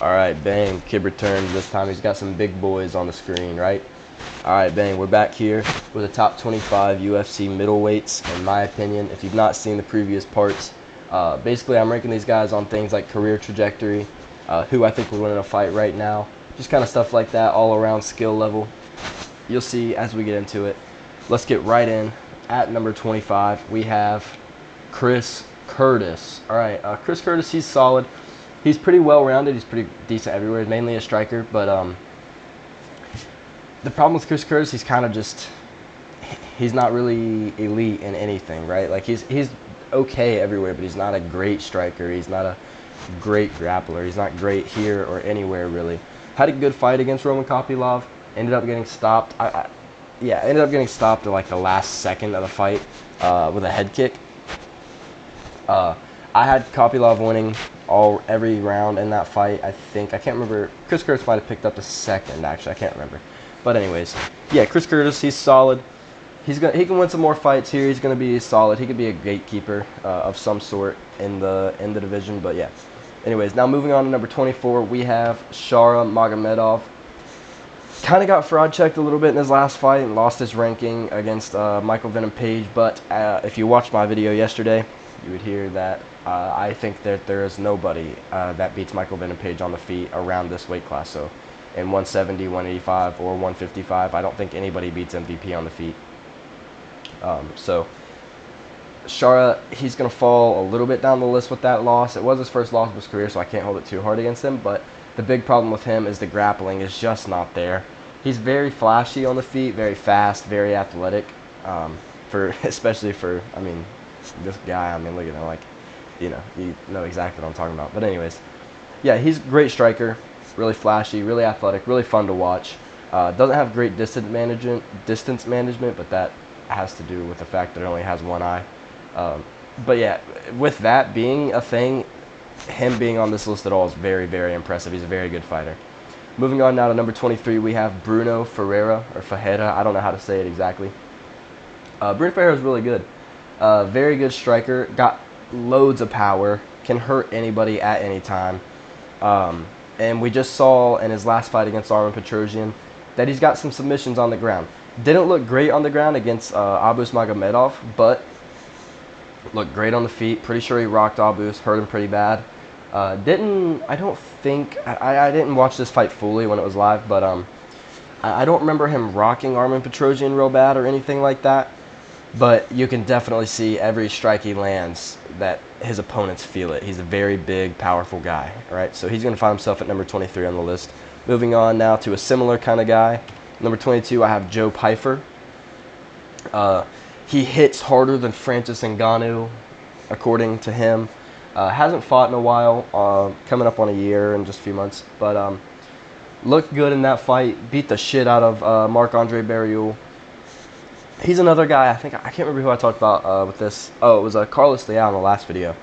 Alright, bang, kid returned. This time he's got some big boys on the screen, right? Alright, bang, we're back here with the top 25 UFC middleweights, in my opinion. If you've not seen the previous parts, basically I'm ranking these guys on things like career trajectory, who I think would win in a fight right now, just kind of stuff like that, all around skill level. You'll see as we get into it. Let's get right in. At number 25, we have Chris Curtis. Alright, Chris Curtis, he's solid. He's pretty well-rounded. He's pretty decent everywhere. He's mainly a striker, but the problem with Chris Curtis, he's kind of just, he's not really elite in anything, right? Like he's okay everywhere, but he's not a great striker. He's not a great grappler. He's not great here or anywhere really. Had a good fight against Roman Kopylov. Ended up getting stopped. Ended up getting stopped at like the last second of the fight with a head kick. I had Kopylov winning every round in that fight. I can't remember. Chris Curtis might have picked up the second, actually. I can't remember. But anyways, yeah, Chris Curtis, he's solid. He can win some more fights here. He's gonna be solid. He could be a gatekeeper of some sort in the division. But yeah. Anyways, now moving on to number 24, we have Shara Magomedov. Kind of got fraud checked a little bit in his last fight and lost his ranking against Michael Venom Page. But if you watched my video yesterday, you would hear that I think that there is nobody that beats Michael Venom Page on the feet around this weight class. So in 170, 185, or 155, I don't think anybody beats MVP on the feet. So Shara, he's going to fall a little bit down the list with that loss. It was his first loss of his career, so I can't hold it too hard against him. But the big problem with him is the grappling is just not there. He's very flashy on the feet, very fast, very athletic. Especially for, I mean, this guy, I mean, look at him, like, you know exactly what I'm talking about. But anyways, yeah, he's a great striker, really flashy, really athletic, really fun to watch. Doesn't have great distance management, but that has to do with the fact that it only has one eye. But yeah, with that being a thing, him being on this list at all is very, very impressive. He's a very good fighter. Moving on now to number 23, we have Bruno Ferreira, or Ferreira. I don't know how to say it exactly. Bruno Ferreira is really good. Very good striker, got loads of power, can hurt anybody at any time. And we just saw in his last fight against Armen Petrosyan that he's got some submissions on the ground. Didn't look great on the ground against Abus Magomedov, but looked great on the feet. Pretty sure he rocked Abus, hurt him pretty bad. I didn't watch this fight fully when it was live, but I don't remember him rocking Armen Petrosyan real bad or anything like that. But you can definitely see every strike he lands that his opponents feel it. He's a very big, powerful guy, right? So he's going to find himself at number 23 on the list. Moving on now to a similar kind of guy. Number 22, I have Joe Pyfer. He hits harder than Francis Ngannou, according to him. Hasn't fought in a while, coming up on a year in just a few months. But looked good in that fight. Beat the shit out of Marc-Andre Barriault. He's another guy, I can't remember who I talked about with this. Oh, it was Carlos Leal in the last video.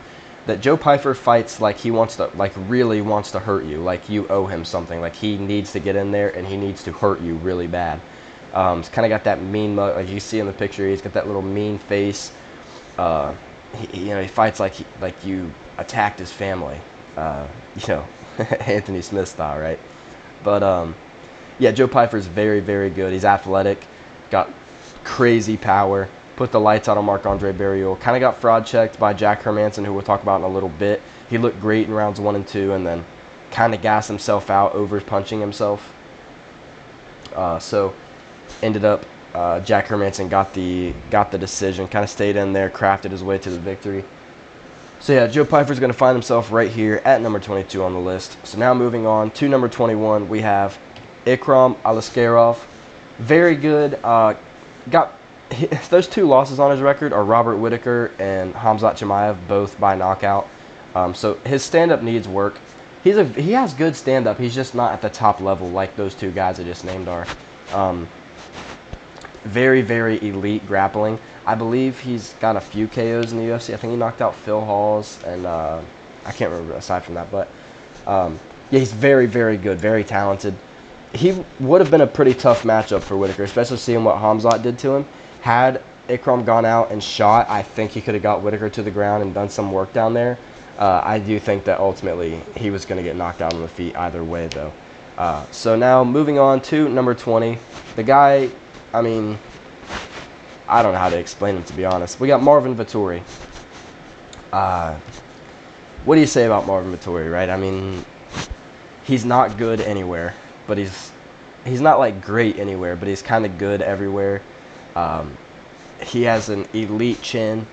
That Joe Pyfer fights like he wants to, like really wants to hurt you. Like you owe him something. Like he needs to get in there and he needs to hurt you really bad. He's kind of got that mean mug, like you see in the picture. He's got that little mean face. He fights like you attacked his family. Anthony Smith style, right? But yeah, Joe Pyfer is very, very good. He's athletic, got crazy power, put the lights out on Marc-Andre Barriault. Kind of got fraud checked by Jack Hermanson, who we'll talk about in a little bit. He looked great in rounds 1 and 2, and then kind of gassed himself out, over punching himself. So ended up Jack Hermanson got the decision, kind of stayed in there, crafted his way to the victory. So yeah, Joe Pyfer's going to find himself right here at number 22 on the list. So now moving on to number 21, we have Ikram Aliskerov. Very good. Those two losses on his record are Robert Whittaker and Khamzat Chimaev, both by knockout. So his stand-up needs work. He has good stand-up. He's just not at the top level like those two guys I just named are. Very, very elite grappling. I believe he's got a few KOs in the UFC. I think he knocked out Phil Hawes, and I can't remember aside from that. But yeah, he's very, very good, very talented. He would have been a pretty tough matchup for Whittaker, especially seeing what Khamzat did to him. Had Ikram gone out and shot, I think he could have got Whittaker to the ground and done some work down there. I do think that ultimately he was going to get knocked out on the feet either way, though. So now moving on to number 20. The guy, I mean, I don't know how to explain him, to be honest. We got Marvin Vettori. What do you say about Marvin Vettori, right? I mean, he's not good anywhere, but he's not like great anywhere, but he's kind of good everywhere. He has an elite chin.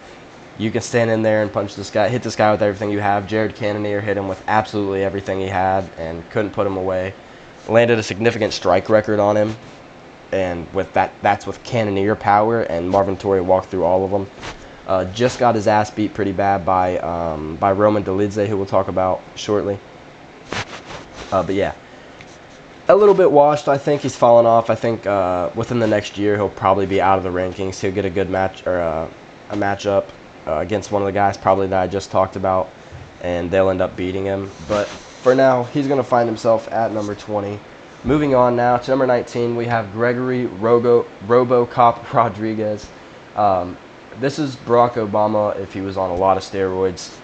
You can stand in there and punch this guy, hit this guy with everything you have. Jared Cannonier hit him with absolutely everything he had and couldn't put him away. Landed a significant strike record on him, and with that's with Cannonier power, and Marvin Vettori walked through all of them. Just got his ass beat pretty bad by Roman Dolidze, who we'll talk about shortly. But yeah, a little bit washed. I think he's fallen off. I think within the next year he'll probably be out of the rankings. He'll get a good match or a matchup against one of the guys probably that I just talked about, and they'll end up beating him. But for now, he's going to find himself at number 20. Moving on now to number 19, we have Gregory RoboCop Rodriguez. This is Barack Obama if he was on a lot of steroids.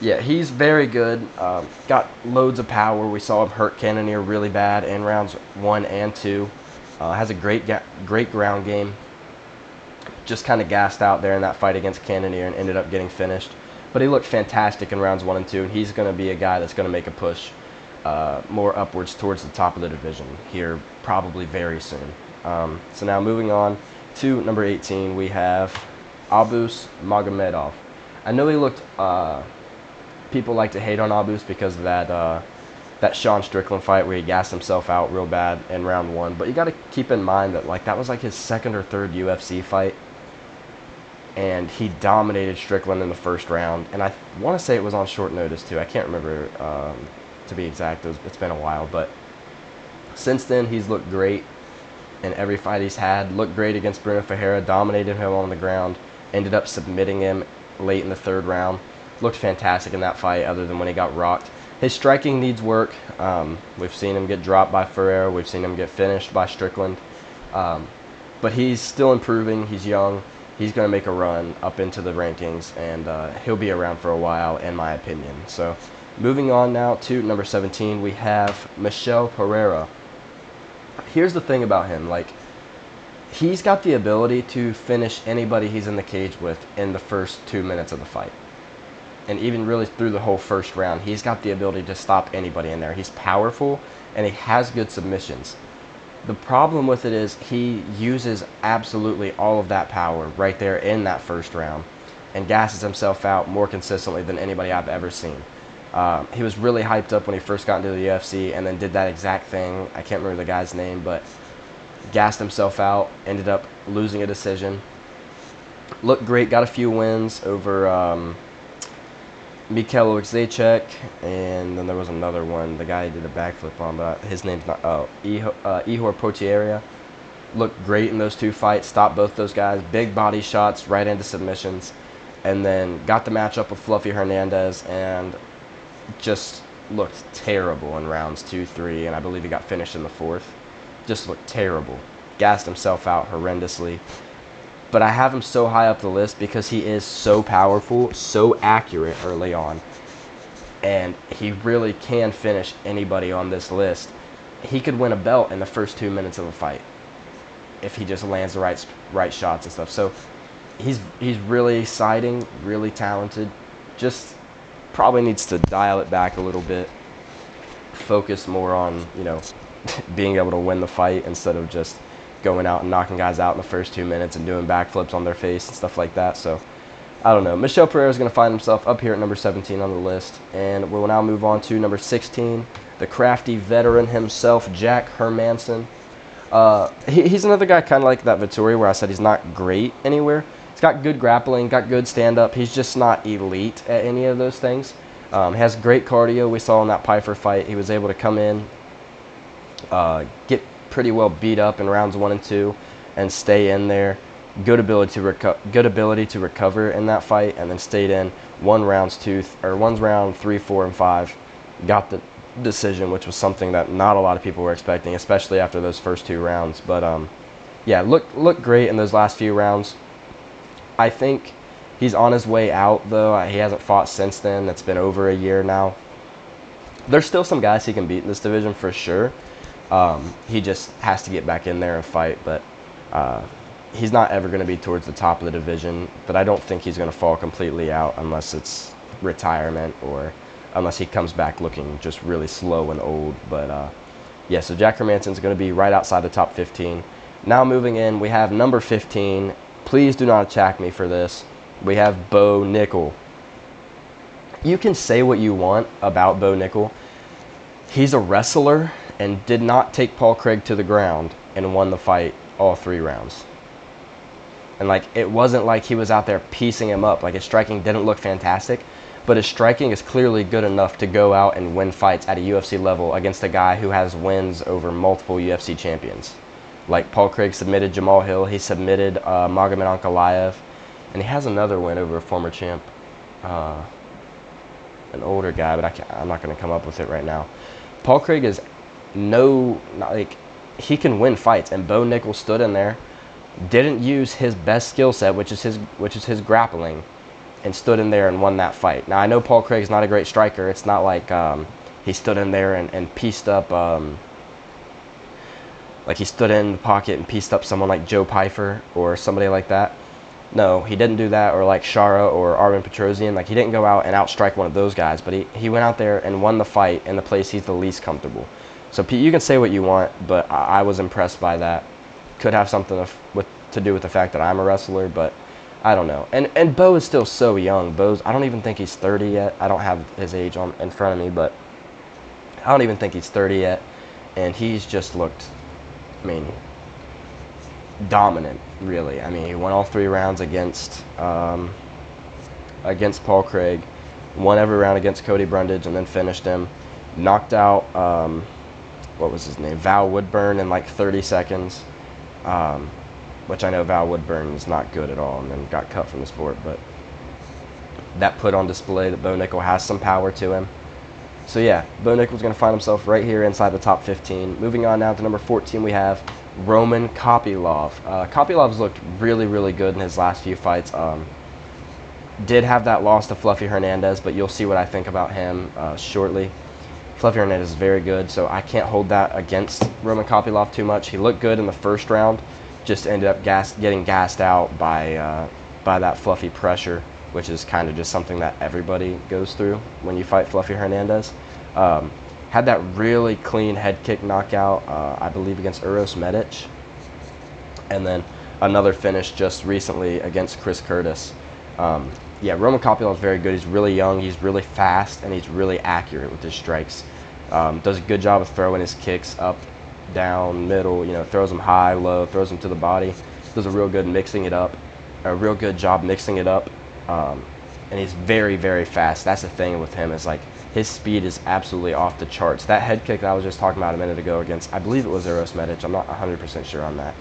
Yeah, he's very good. Got loads of power. We saw him hurt Cannonier really bad in rounds 1 and 2. Has a great ground game. Just kind of gassed out there in that fight against Cannonier and ended up getting finished. But he looked fantastic in rounds 1 and 2, and he's going to be a guy that's going to make a push more upwards towards the top of the division here probably very soon. So now moving on to number 18, we have Abus Magomedov. I know he looked... people like to hate on Abus because of that Sean Strickland fight where he gassed himself out real bad in round 1. But you got to keep in mind that that was like his second or third UFC fight, and he dominated Strickland in the first round. And I want to say it was on short notice too. I can't remember to be exact. It's been a while, but since then he's looked great in every fight he's had. Looked great against Bruno Ferreira, dominated him on the ground, ended up submitting him late in the third round. Looked fantastic in that fight other than when he got rocked. His striking needs work. We've seen him get dropped by Ferreira. We've seen him get finished by Strickland. But he's still improving. He's young. He's going to make a run up into the rankings, and he'll be around for a while, in my opinion. So moving on now to number 17, we have Michel Pereira. Here's the thing about him. He's got the ability to finish anybody he's in the cage with in the first 2 minutes of the fight. And even really through the whole first round, he's got the ability to stop anybody in there. He's powerful, and he has good submissions. The problem with it is he uses absolutely all of that power right there in that first round and gasses himself out more consistently than anybody I've ever seen. He was really hyped up when he first got into the UFC and then did that exact thing. I can't remember the guy's name, but gassed himself out, ended up losing a decision. Looked great, got a few wins over... Mikhail Oleksiejczuk, and then there was another one. The guy did a backflip on, but his name's not... Ihor Potieria. Looked great in those two fights. Stopped both those guys. Big body shots right into submissions. And then got the matchup with Fluffy Hernandez and just looked terrible in rounds 2, 3, and I believe he got finished in the 4th. Just looked terrible. Gassed himself out horrendously. But I have him so high up the list because he is so powerful, so accurate early on. And he really can finish anybody on this list. He could win a belt in the first 2 minutes of a fight if he just lands the right shots and stuff. So he's really exciting, really talented. Just probably needs to dial it back a little bit. Focus more on, being able to win the fight instead of just going out and knocking guys out in the first 2 minutes and doing backflips on their face and stuff like that. So, I don't know. Michel Pereira is going to find himself up here at number 17 on the list. And we'll now move on to number 16, the crafty veteran himself, Jack Hermansson. He's another guy kind of like that Vettori where I said he's not great anywhere. He's got good grappling, got good stand-up. He's just not elite at any of those things. Has great cardio. We saw in that Pyfer fight. He was able to come in, get pretty well beat up in rounds 1 and 2 and stay in there. Good ability to recover in that fight, and then stayed in rounds 3, 4, and 5. Got the decision, which was something that not a lot of people were expecting, especially after those first 2 rounds. But yeah, looked great in those last few rounds. I think He's on his way out, though. He hasn't fought since then. It's been over a year now. There's still some guys he can beat in this division for sure. He just has to get back in there and fight, but he's not ever going to be towards the top of the division. But I don't think he's going to fall completely out unless it's retirement or unless he comes back looking just really slow and old. But yeah, so Jack Hermansson's going to be right outside the top 15. Now moving in, we have number 15. Please do not attack me for this. We have Bo Nickal. You can say what you want about Bo Nickal. He's a wrestler and did not take Paul Craig to the ground and won the fight all 3 rounds. And like, it wasn't like he was out there piecing him up. Like, his striking didn't look fantastic, but his striking is clearly good enough to go out and win fights at a UFC level against a guy who has wins over multiple UFC champions. Like, Paul Craig submitted Jamal Hill, he submitted Magomed Ankalaev, and he has another win over a former champ, an older guy, but I'm not going to come up with it right now. Paul Craig is he can win fights, and Bo Nickal stood in there, didn't use his best skill set, which is his grappling, and stood in there and won that fight. Now, I know Paul Craig's not a great striker. It's not like he stood in there and pieced up, like he stood in the pocket and pieced up someone like Joe Pyfer or somebody like that. No, he didn't do that, or like Shara or Armen Petrosian. Like, he didn't go out and outstrike one of those guys, but he went out there and won the fight in the place he's the least comfortable. So you can say what you want, but I was impressed by that. Could have something to do with the fact that I'm a wrestler, but I don't know. And Bo is still so young. I don't even think he's 30 yet. I don't have his age in front of me, but I don't even think he's 30 yet. And he's just looked, dominant, really. He won all 3 rounds against Paul Craig, won every round against Cody Brundage, and then finished him. Knocked out, what was his name? Val Woodburn in like 30 seconds, which I know Val Woodburn is not good at all, and then got cut from the sport, but that put on display that Bo Nickal has some power to him. So yeah, Bo Nickal's going to find himself right here inside the top 15. Moving on now to number 14, we have Roman Kopylov. Kopylov's looked really, really good in his last few fights. Did have that loss to Fluffy Hernandez, but you'll see what I think about him shortly. Fluffy Hernandez is very good, so I can't hold that against Roman Kopylov too much. He looked good in the first round, just ended up getting gassed out by that Fluffy pressure, which is kind of just something that everybody goes through when you fight Fluffy Hernandez. Had that really clean head kick knockout, I believe, against Uros Medic. And then another finish just recently against Chris Curtis. Yeah, Roman Kopylov is very good. He's really young, he's really fast, and he's really accurate with his strikes. Does a good job of throwing his kicks up, down, middle, throws them high, low, throws them to the body. Does a real good job mixing it up. And he's very, very fast. That's the thing with him, is like, his speed is absolutely off the charts. That head kick that I was just talking about a minute ago against, I believe it was Uros Medic. I'm not 100% sure on that.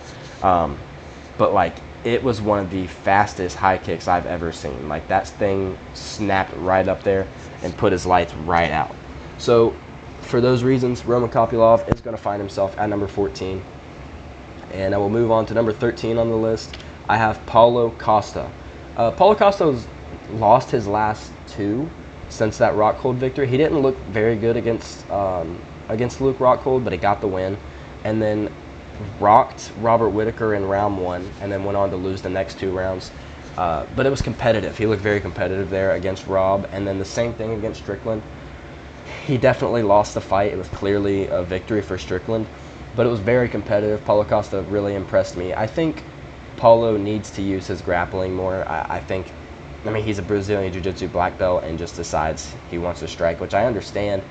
But like, it was one of the fastest high kicks I've ever seen. Like, that thing snapped right up there and put his lights right out. So for those reasons, Roman Kopylov is going to find himself at number 14. And I will move on to number 13 on the list. I have Paulo Costa. Paulo Costa's lost his last 2 since that Rockhold victory. He didn't look very good against Luke Rockhold, but he got the win. And then rocked Robert Whittaker in round 1, and then went on to lose the next 2 rounds. But it was competitive. He looked very competitive there against Rob, and then the same thing against Strickland. He definitely lost the fight. It was clearly a victory for Strickland, but it was very competitive. Paulo Costa really impressed me. I think Paulo needs to use his grappling more. I mean, he's a Brazilian Jiu-Jitsu black belt and just decides he wants to strike, which I understand,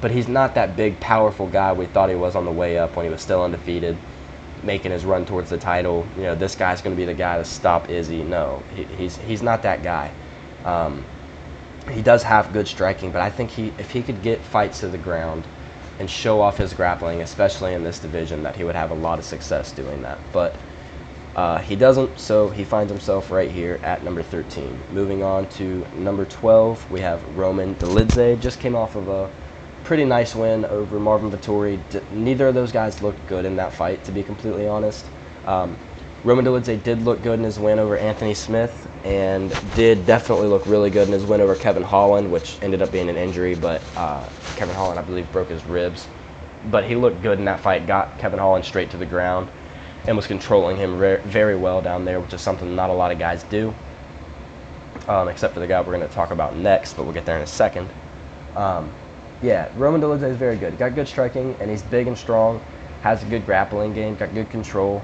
but he's not that big, powerful guy we thought he was on the way up when he was still undefeated, making his run towards the title. This guy's going to be the guy to stop Izzy. No, he's not that guy. He does have good striking, but I think if he could get fights to the ground and show off his grappling, especially in this division, that he would have a lot of success doing that. But he doesn't, so he finds himself right here at number 13. Moving on to number 12, we have Roman Dolidze. Just came off of a pretty nice win over Marvin Vettori. Neither of those guys looked good in that fight, to be completely honest. Romandolidze did look good in his win over Anthony Smith, and did definitely look really good in his win over Kevin Holland, which ended up being an injury, but Kevin Holland, I believe, broke his ribs. But he looked good in that fight, got Kevin Holland straight to the ground, and was controlling him very well down there, which is something not a lot of guys do, except for the guy we're going to talk about next, but we'll get there in a second. Yeah, Romandolidze is very good. Got good striking, and he's big and strong, has a good grappling game, got good control.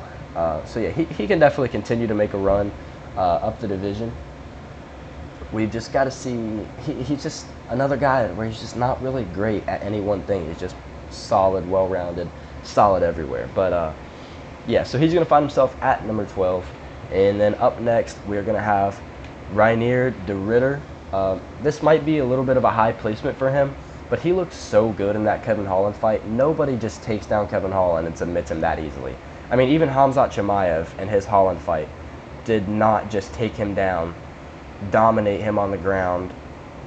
So yeah, he can definitely continue to make a run up the division. We've just got to see, he's just another guy where he's just not really great at any one thing. He's just solid, well-rounded, solid everywhere. But yeah, so he's going to find himself at number 12. And then up next, we're going to have Reinier de Ridder. This might be a little bit of a high placement for him, but he looked so good in that Kevin Holland fight. Nobody just takes down Kevin Holland and submits him that easily. I mean, even Khamzat Chimaev in his Holland fight did not just take him down, dominate him on the ground,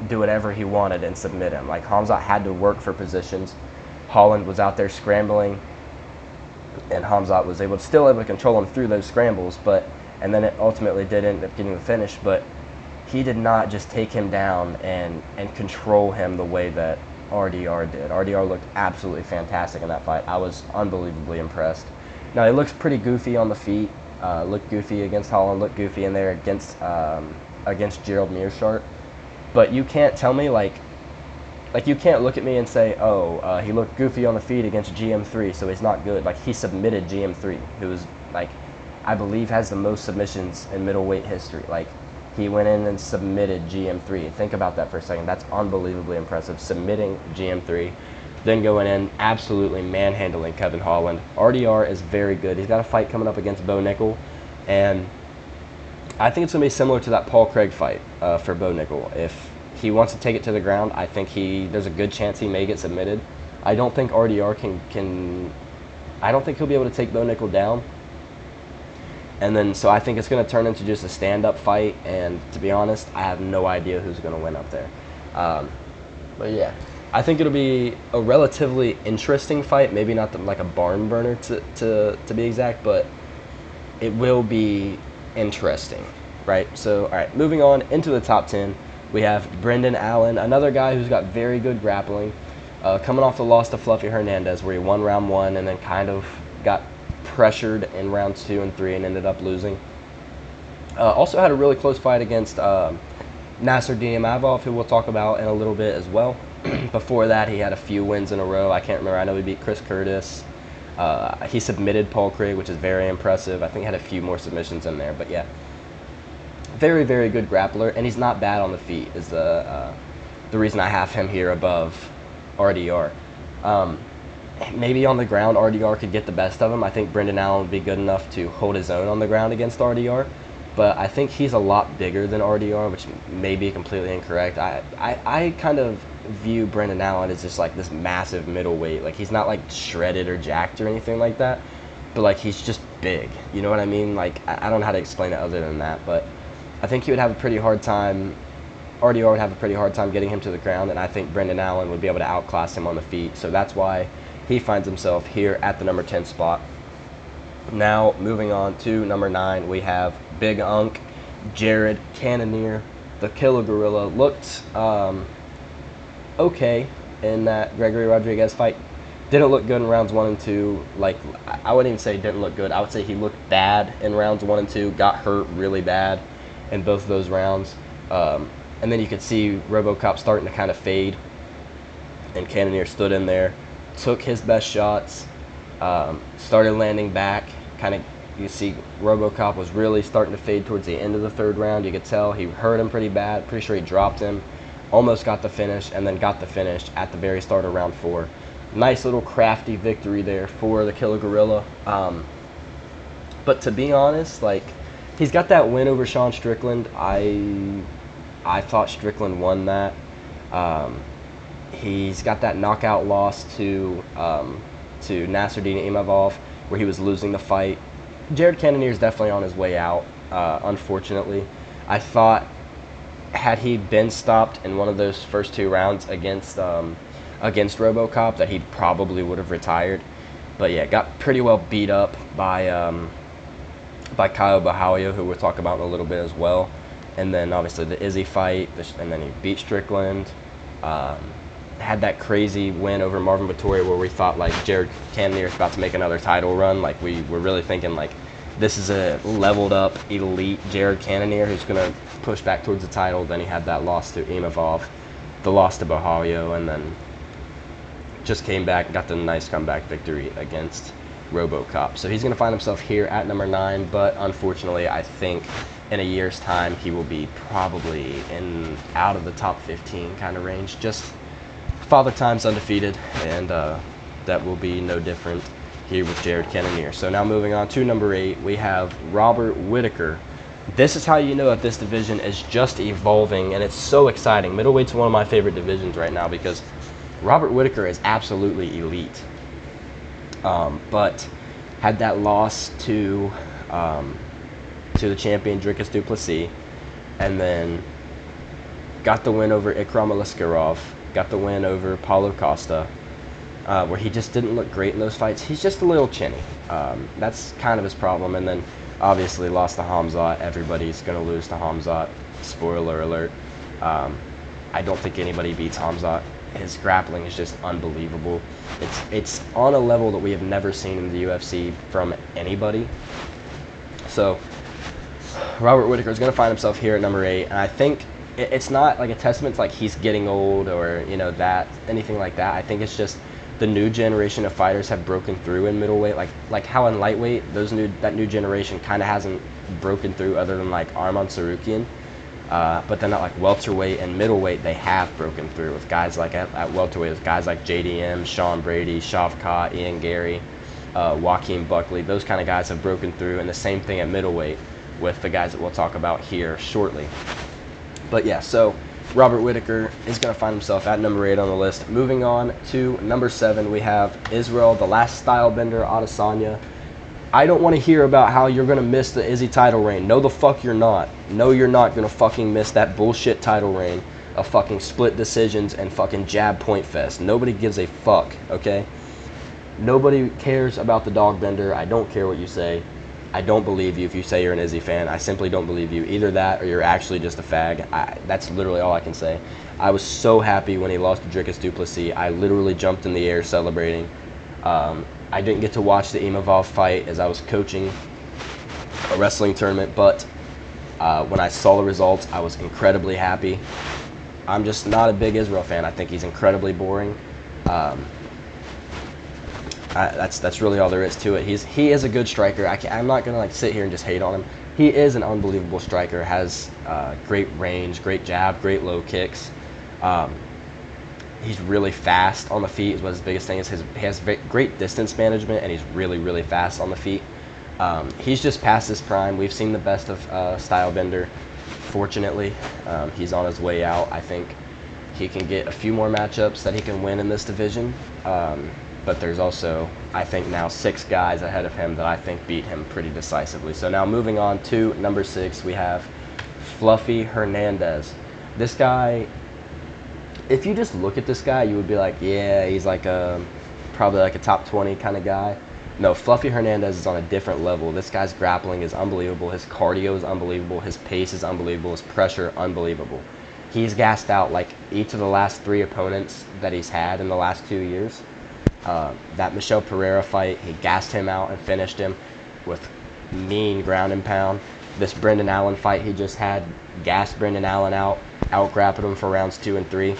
do whatever he wanted and submit him. Like, Khamzat had to work for positions. Holland was out there scrambling, and Khamzat was still able to control him through those scrambles, and then it ultimately did end up getting the finish, but he did not just take him down and control him the way that RDR did. RDR looked absolutely fantastic in that fight. I was unbelievably impressed. Now, he looks pretty goofy on the feet. Looked goofy against Holland. Looked goofy in there against Gerald Meerschaert. But you can't tell me, like you can't look at me and say, oh, he looked goofy on the feet against GM3, so he's not good. Like, he submitted GM3, who was, like, I believe has the most submissions in middleweight history. Like, he went in and submitted GM3. Think about that for a second. That's unbelievably impressive. Submitting GM3. Then going in, absolutely manhandling Kevin Holland. RDR is very good. He's got a fight coming up against Bo Nickel, and I think it's going to be similar to that Paul Craig fight for Bo Nickel. If he wants to take it to the ground, I think there's a good chance he may get submitted. I don't think RDR I don't think he'll be able to take Bo Nickel down. And then, so I think it's going to turn into just a stand-up fight, and to be honest, I have no idea who's going to win up there. But yeah. I think it'll be a relatively interesting fight, maybe not like a barn burner to be exact, but it will be interesting, right? So, all right, moving on into the top 10, we have Brendan Allen, another guy who's got very good grappling, coming off the loss to Fluffy Hernandez, where he won round 1 and then kind of got pressured in rounds 2 and 3 and ended up losing. Also had a really close fight against Nasser Diamavov, who we'll talk about in a little bit as well. Before that, he had a few wins in a row. I can't remember. I know he beat Chris Curtis. He submitted Paul Craig, which is very impressive. I think he had a few more submissions in there. But yeah, very, very good grappler. And he's not bad on the feet is the reason I have him here above RDR. Maybe on the ground, RDR could get the best of him. I think Brendan Allen would be good enough to hold his own on the ground against RDR. But I think he's a lot bigger than RDR, which may be completely incorrect. I kind of view Brendan Allen as just like this massive middleweight. Like, he's not like shredded or jacked or anything like that, but like he's just big. You know what I mean? Like, I don't know how to explain it other than that, but I think he would have a pretty hard time. RDR would have a pretty hard time getting him to the ground, and I think Brendan Allen would be able to outclass him on the feet. So that's why he finds himself here at the number 10 spot. Now, moving on to number 9, we have Big Unk, Jared Cannonier, the Killer Gorilla. Looked okay in that Gregory Rodriguez fight. Didn't look good in rounds 1 and 2. Like, I wouldn't even say didn't look good. I would say he looked bad in rounds 1 and 2. Got hurt really bad in both of those rounds. And then you could see RoboCop starting to kind of fade. And Cannonier stood in there, took his best shots, started landing back. Kind of, you see RoboCop was really starting to fade towards the end of the 3rd round. You could tell he hurt him pretty bad. Pretty sure he dropped him. Almost got the finish, and then got the finish at the very start of round 4. Nice little crafty victory there for the Killer Gorilla. But to be honest, like, he's got that win over Sean Strickland. I thought Strickland won that. He's got that knockout loss to Nasruddin Imavov, where he was losing the fight. Jared Cannonier is definitely on his way out, unfortunately. I thought, had he been stopped in one of those first 2 rounds against RoboCop, that he probably would have retired. But yeah, got pretty well beat up by by Kyle Bahalia, who we'll talk about in a little bit as well. And then obviously the Izzy fight, and then he beat Strickland. Had that crazy win over Marvin Vettori where we thought like Jared Cannonier is about to make another title run. Like we were really thinking like this is a leveled up elite Jared Cannonier who's going to push back towards the title. Then he had that loss to Imavov, the loss to Bahalia, and then just came back and got the nice comeback victory against RoboCop. So he's going to find himself here at number 9, but unfortunately I think in a year's time he will be probably out of the top 15 kind of range. Just Father Time's undefeated, and that will be no different here with Jared Cannonier. So now moving on to number 8, we have Robert Whittaker. This is how you know that this division is just evolving, and it's so exciting. Middleweight's one of my favorite divisions right now because Robert Whittaker is absolutely elite. But had that loss to the champion Dricus du Plessis, and then got the win over Ikram Aliskerov, got the win over Paulo Costa, where he just didn't look great in those fights. He's just a little chinny. That's kind of his problem. And then obviously lost to Hamzat. Everybody's going to lose to Hamzat. Spoiler alert. I don't think anybody beats Hamzat. His grappling is just unbelievable. It's on a level that we have never seen in the UFC from anybody. So Robert Whittaker is going to find himself here at number 8, and I think it's not like a testament to like he's getting old or anything like that. I think it's just the new generation of fighters have broken through in middleweight, like how in lightweight that new generation kind of hasn't broken through other than like Arman Sarukian. But then at like welterweight and middleweight they have broken through with guys like at welterweight with guys like JDM, Sean Brady, Shavkat, Ian Gary, Joaquin Buckley. Those kind of guys have broken through, and the same thing at middleweight with the guys that we'll talk about here shortly. But yeah, so Robert Whittaker is going to find himself at number 8 on the list. Moving on to number 7, we have Israel, the last style bender, Adesanya. I don't want to hear about how you're going to miss the Izzy title reign. No, the fuck you're not. No, you're not going to fucking miss that bullshit title reign of fucking split decisions and fucking jab point fest. Nobody gives a fuck, okay? Nobody cares about the dog bender. I don't care what you say. I don't believe you if you say you're an Izzy fan. I simply don't believe you. Either that or you're actually just a fag. That's literally all I can say. I was so happy when he lost to Dricus du Plessis. I literally jumped in the air celebrating. I didn't get to watch the Imavov fight as I was coaching a wrestling tournament, but when I saw the results, I was incredibly happy. I'm just not a big Israel fan. I think he's incredibly boring. That's really all there is to it. He is a good striker. I'm not gonna like sit here and just hate on him. He is an unbelievable striker. Has great range, great jab, great low kicks. He's really fast on the feet. Is what his biggest thing is. He has great distance management, and he's really, really fast on the feet. He's just past his prime. We've seen the best of Stylebender. Fortunately, he's on his way out. I think he can get a few more matchups that he can win in this division. But there's also, I think now, 6 guys ahead of him that I think beat him pretty decisively. So now moving on to number 6, we have Fluffy Hernandez. This guy, if you just look at this guy, you would be like, yeah, he's like probably like a top 20 kind of guy. No, Fluffy Hernandez is on a different level. This guy's grappling is unbelievable. His cardio is unbelievable. His pace is unbelievable. His pressure, unbelievable. He's gassed out like each of the last 3 opponents that he's had in the last 2 years. That Michel Pereira fight, he gassed him out and finished him with mean ground and pound. This Brendan Allen fight he just had, gassed Brendan Allen out grappled him for rounds 2 and 3.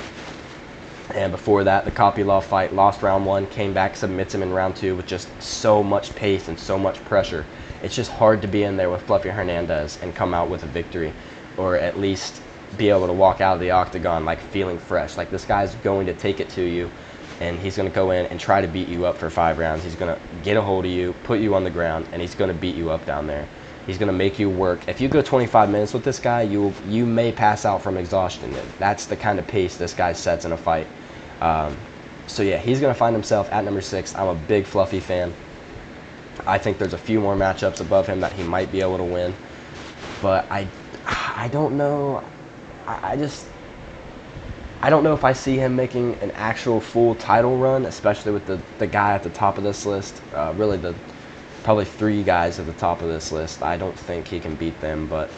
And before that, the Kopylov fight, lost round 1, came back, submits him in round 2 with just so much pace and so much pressure. It's just hard to be in there with Fluffy Hernandez and come out with a victory, or at least be able to walk out of the octagon like feeling fresh. Like this guy's going to take it to you, and he's going to go in and try to beat you up for 5 rounds. He's going to get a hold of you, put you on the ground, and he's going to beat you up down there. He's going to make you work. If you go 25 minutes with this guy, you may pass out from exhaustion. That's the kind of pace this guy sets in a fight. So yeah, he's going to find himself at number 6. I'm a big Fluffy fan. I think there's a few more matchups above him that he might be able to win. But I don't know. I don't know if I see him making an actual full title run, especially with the guy at the top of this list. Really probably 3 guys at the top of this list. I don't think he can beat them, but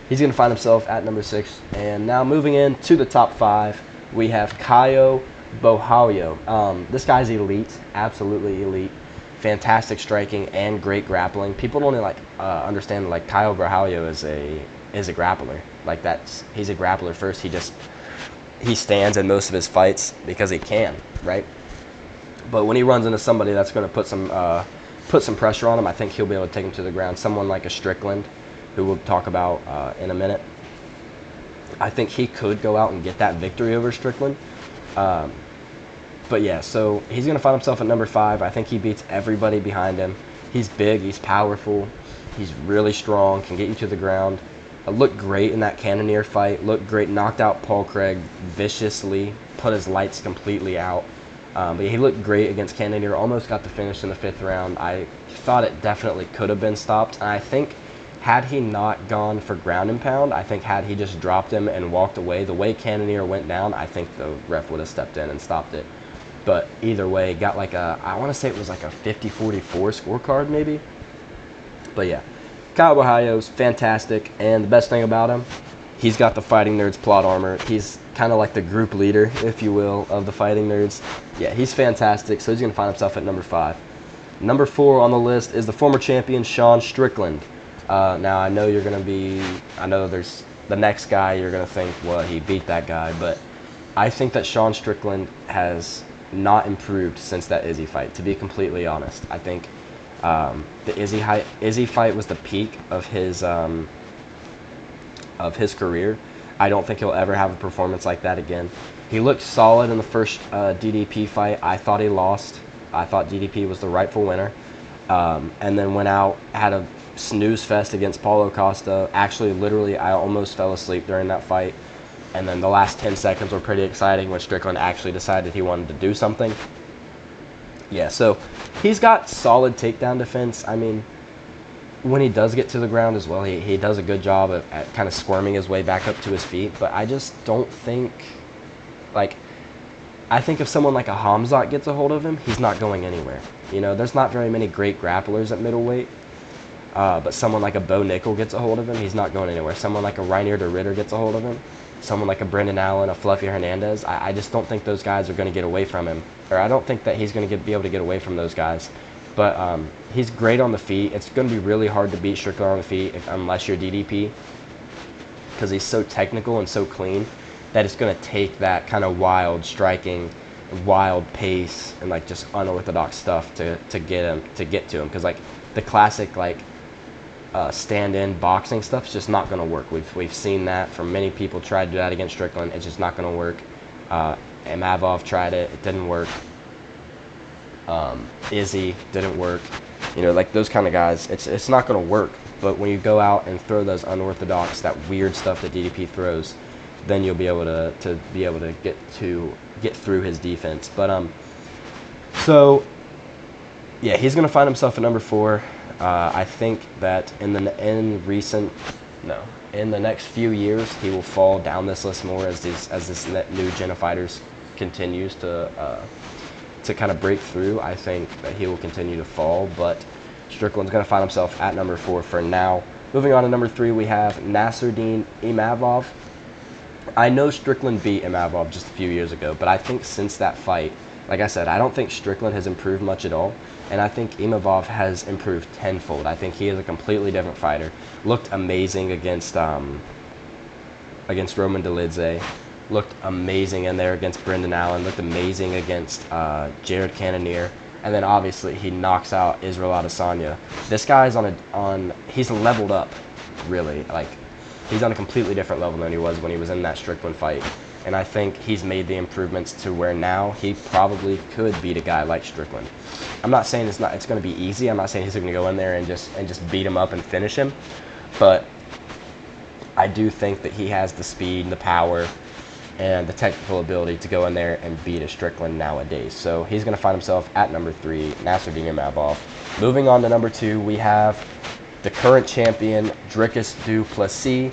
he's going to find himself at number 6. And now moving into the top 5, we have Caio Borralho. This guy's elite, absolutely elite. Fantastic striking and great grappling. People don't understand like Caio Borralho is a grappler. Like he's a grappler first. He stands in most of his fights because he can, right? But when he runs into somebody that's going to put some pressure on him, I think he'll be able to take him to the ground. Someone like a Strickland, who we'll talk about in a minute. I think he could go out and get that victory over Strickland. But yeah, so he's going to find himself at number 5. I think he beats everybody behind him. He's big, he's powerful, he's really strong, can get you to the ground. Looked great in that Cannonier fight, looked great, knocked out Paul Craig viciously, put his lights completely out. But he looked great against Cannonier, almost got the finish in the 5th round. I thought it definitely could have been stopped, and I think had he not gone for ground and pound, I think had he just dropped him and walked away, the way Cannonier went down, I think the ref would have stepped in and stopped it. But either way, got like I want to say it was like a 50-44 scorecard maybe. But yeah, Caio Borralho's fantastic, and the best thing about him, he's got the Fighting Nerds plot armor. He's kind of like the group leader, if you will, of the Fighting Nerds. Yeah, he's fantastic, so he's going to find himself at number 5. Number 4 on the list is the former champion, Sean Strickland. Now, I know there's the next guy you're going to think, well, he beat that guy, but I think that Sean Strickland has not improved since that Izzy fight, to be completely honest. I think the Izzy fight was the peak of his career. I don't think he'll ever have a performance like that again. He looked solid in the first DDP fight. I thought he lost. I thought DDP was the rightful winner. And then went out, had a snooze fest against Paulo Costa. Actually, literally, I almost fell asleep during that fight. And then the last 10 seconds were pretty exciting when Strickland actually decided he wanted to do something. Yeah, so he's got solid takedown defense. I mean, when he does get to the ground as well, he does a good job at kind of squirming his way back up to his feet. But I just don't think, I think if someone like a Hamzat gets a hold of him, he's not going anywhere. You know, there's not very many great grapplers at middleweight. But someone like a Bo Nickel gets a hold of him, he's not going anywhere. Someone like a Reinier de Ritter gets a hold of him. Someone like a Brendan Allen, a Fluffy Hernandez, I just don't think those guys are going to get away from him. Or I don't think that he's going to be able to get away from those guys. But he's great on the feet. It's going to be really hard to beat Strickland on the feet unless you're DDP, because he's so technical and so clean that it's going to take that kind of wild striking, wild pace, and like just unorthodox stuff to get to him. Because like the classic stand-in boxing stuff is just not going to work. We've seen that from many people. Tried to do that against Strickland. It's just not going to work. Imavov tried it. It didn't work. Izzy didn't work. You know, like those kind of guys, it's not going to work. But when you go out and throw those unorthodox, that weird stuff that DDP throws, then you'll be able to get through his defense. But so yeah, he's going to find himself at number 4. I think that in the next few years, he will fall down this list more as this new gen of fighters continues to kind of break through. I think that he will continue to fall, but Strickland's going to find himself at number 4 for now. Moving on to number 3, we have Nasruddin Imavov. I know Strickland beat Imavov just a few years ago, but I think since that fight, like I said, I don't think Strickland has improved much at all. And I think Imavov has improved tenfold. I think he is a completely different fighter. Looked amazing against Roman Dolidze. Looked amazing in there against Brendan Allen. Looked amazing against Jared Cannonier. And then obviously he knocks out Israel Adesanya. This guy's he's leveled up, really. Like, he's on a completely different level than he was when he was in that Strickland fight. And I think he's made the improvements to where now he probably could beat a guy like Strickland. I'm not saying it's going to be easy. I'm not saying he's going to go in there and just beat him up and finish him. But I do think that he has the speed, the power, and the technical ability to go in there and beat a Strickland nowadays. So he's going to find himself at number 3, Nasruddin Imavov. Moving on to number 2, we have the current champion, Dricus du Plessis.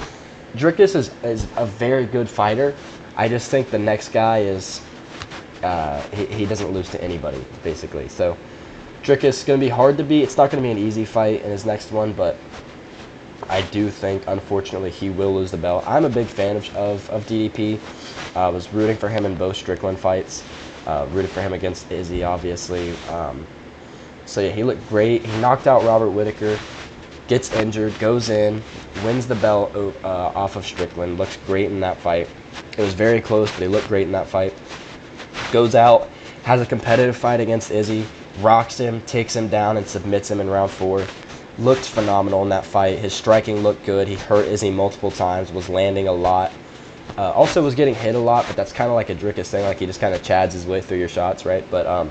Dricus is a very good fighter. I just think the next guy is he doesn't lose to anybody, basically. So Dricus going to be hard to beat. It's not going to be an easy fight in his next one, but I do think, unfortunately, he will lose the belt. I'm a big fan of DDP. I was rooting for him in both Strickland fights. Rooted for him against Izzy, obviously. So, yeah, he looked great. He knocked out Robert Whittaker, gets injured, goes in, wins the belt off of Strickland. Looks great in that fight. It was very close, but he looked great in that fight. Goes out, has a competitive fight against Izzy, rocks him, takes him down, and submits him in round 4. Looked phenomenal in that fight. His striking looked good. He hurt Izzy multiple times, was landing a lot. Also was getting hit a lot, but that's kind of like a Dricus thing. Like, he just kind of chads his way through your shots, right? But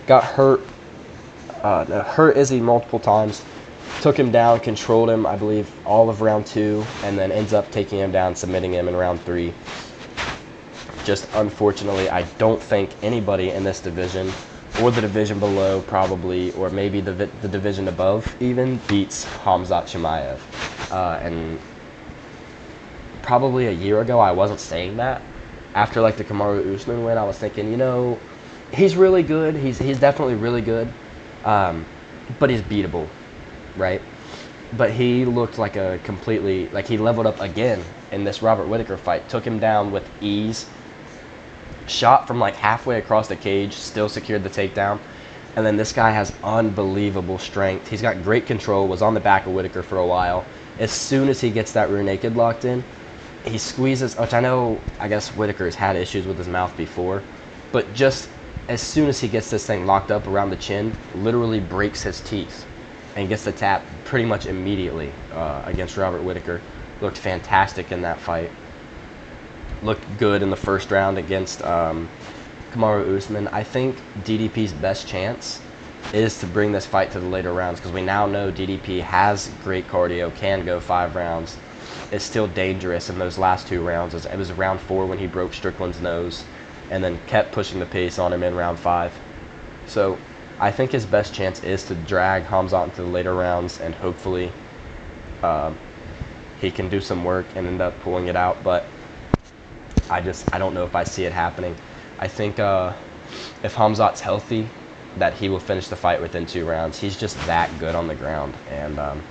got hurt Izzy multiple times. Took him down, controlled him, I believe, all of round 2, and then ends up taking him down, submitting him in round 3. Just unfortunately, I don't think anybody in this division, or the division below probably, or maybe the division above even, beats Khamzat Chimaev. And probably a year ago, I wasn't saying that. After like the Kamaru Usman win, I was thinking, you know, he's really good. He's definitely really good, but he's beatable, right? But he looked like a completely, like he leveled up again in this Robert Whittaker fight. Took him down with ease. Shot from like halfway across the cage, still secured the takedown. And then this guy has unbelievable strength. He's got great control, was on the back of Whittaker for a while. As soon as he gets that rear naked locked in, he squeezes, which I guess Whittaker's had issues with his mouth before, but just as soon as he gets this thing locked up around the chin, literally breaks his teeth and gets the tap pretty much immediately against Robert Whittaker. Looked fantastic in that fight. Looked good in the first round against Kamaru Usman. I think DDP's best chance is to bring this fight to the later rounds, because we now know DDP has great cardio, can go 5 rounds. Is still dangerous in those last 2 rounds. It was round 4 when he broke Strickland's nose, and then kept pushing the pace on him in round 5. So I think his best chance is to drag Khamzat into the later rounds, and hopefully he can do some work and end up pulling it out. But I don't know if I see it happening. I think if Khamzat's healthy, that he will finish the fight within 2 rounds. He's just that good on the ground. And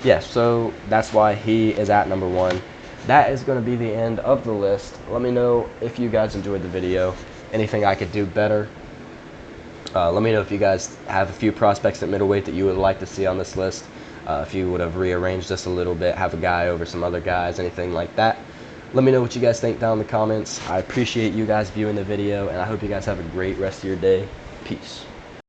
yeah, so that's why he is at number 1. That is going to be the end of the list. Let me know if you guys enjoyed the video, anything I could do better. Let me know if you guys have a few prospects at middleweight that you would like to see on this list. If you would have rearranged this a little bit, have a guy over some other guys, anything like that. Let me know what you guys think down in the comments. I appreciate you guys viewing the video, and I hope you guys have a great rest of your day. Peace.